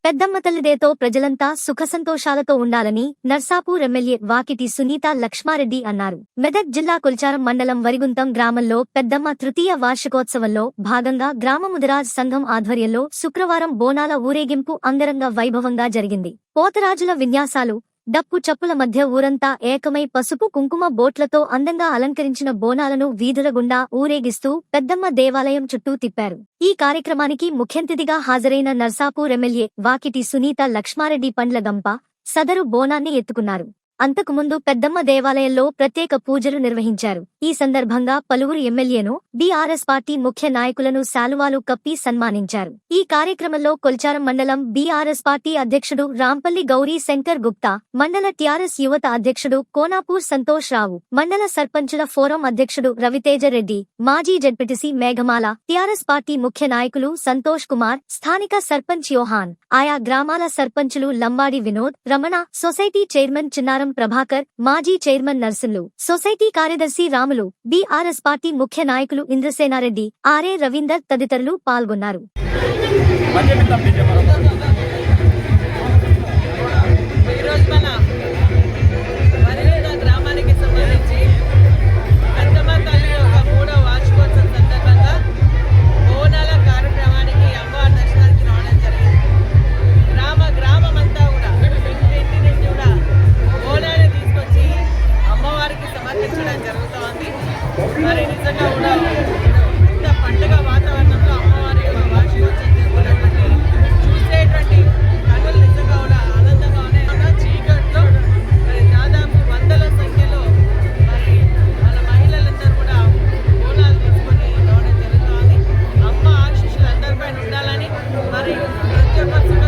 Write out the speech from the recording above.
పెద్దమ్మ తల్లిదేతో ప్రజలంతా సుఖసంతోషాలతో ఉండాలని నర్సాపూర్ ఎమ్మెల్యే వాకిటి సునీత లక్ష్మారెడ్డి అన్నారు. మెదక్ జిల్లా కొల్చారం మండలం వరిగుంతం గ్రామంలో పెద్దమ్మ తృతీయ వార్షికోత్సవంలో భాగంగా గ్రామ ముదిరాజ్ సంఘం ఆధ్వర్యంలో శుక్రవారం బోనాల ఊరేగింపు అంగరంగ వైభవంగా జరిగింది. పోతరాజుల విన్యాసాలు, డప్పు చప్పుల మధ్య ఊరంతా ఏకమై పసుపు కుంకుమ బోట్లతో అందంగా అలంకరించిన బోనాలను వీధుల గుండా ఊరేగిస్తూ పెద్దమ్మ దేవాలయం చుట్టూ తిప్పారు. ఈ కార్యక్రమానికి ముఖ్యంతిథిగా హాజరైన నర్సాపూర్ ఎమ్మెల్యే వాకిటి సునీత లక్ష్మారెడ్డి పండ్ల గంప సదరు బోనాన్ని ఎత్తుకున్నారు. అంతకుముందు పెద్దమ్మ దేవాలయంలో ప్రత్యేక పూజలు నిర్వహించారు. ఈ సందర్భంగా పలువురు ఎమ్మెల్యేను, బీఆర్ఎస్ పార్టీ ముఖ్య నాయకులను శాలువాలు కప్పి సన్మానించారు. ఈ కార్యక్రమంలో కొల్చారం మండలం బీఆర్ఎస్ పార్టీ అధ్యక్షుడు రాంపల్లి గౌరీ శంకర్ గుప్తా, మండల టీఆర్ఎస్ యువత అధ్యక్షుడు కోనాపూర్ సంతోష్ రావు, మండల సర్పంచుల ఫోరం అధ్యక్షుడు రవితేజ రెడ్డి, మాజీ జడ్పీటీసీ మేఘమాల, టీఆర్ఎస్ పార్టీ ముఖ్య నాయకులు సంతోష్ కుమార్, స్థానిక సర్పంచ్ యోహాన్, ఆయా గ్రామాల సర్పంచులు లంబాడి వినోద్, రమణ, సొసైటీ చైర్మన్ చిన్నారం ప్రభాకర్, మాజీ చైర్మన్ నర్సులు, సొసైటీ కార్యదర్శి రాములు, బీఆర్ఎస్ పార్టీ ముఖ్య నాయకులు ఇంద్రసేనారెడ్డి, ఆర్ఏ రవీందర్ తదితరులు పాల్గొన్నారు. మరి నిజంగా కూడా ఇంత పండుగ వాతావరణంలో అమ్మవారి వార్షికోత్సవం చేసుకున్నటువంటి చూసేటువంటి కనులు నిజంగా కూడా ఆనందంగా ఉన్నాయి. చీకట్లో మరి దాదాపు వందల సంఖ్యలో మరి వాళ్ళ మహిళలందరూ కూడా బోనాలు తీసుకొని రావడం జరుగుతుంది. అమ్మ ఆశీస్సులు అందరిపైన ఉండాలని మరి ప్రతి ఒక్క